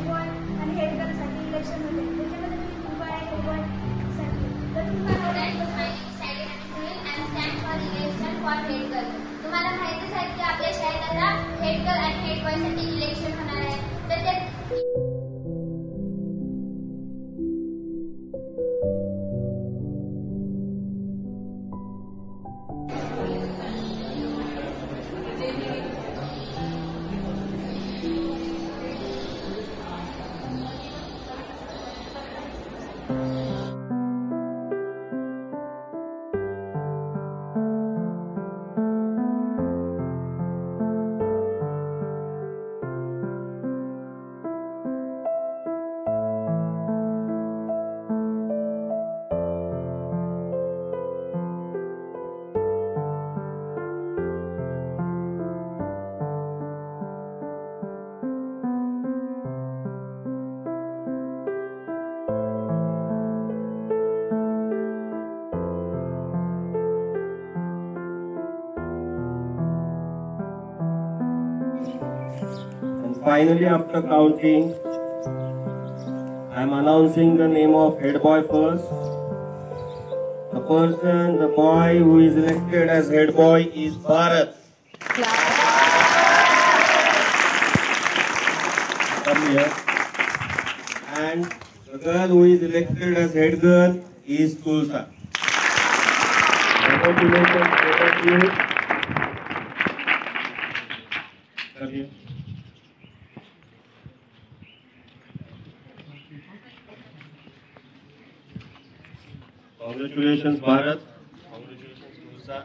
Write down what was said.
Head boy आणि head गर्लसाठी election होते. त्याच्यामध्ये तुम्ही उभा आहे हेड बॉयसाठी. तर तुम्हाला तुम्हाला माहितीच आहे की आपल्या शाळेत आता हेड गर्ल आणि हेड बॉय साठी इलेक्शन होणार आहे. तर ते And finally, after counting, I am announcing the name of head boy first. The boy who is elected as head boy is Bharat. Come here. And the girl who is elected as head girl is Tulsa. Congratulations, both of you. Come here. Congratulations, Bharat. Congratulations, Tulsa.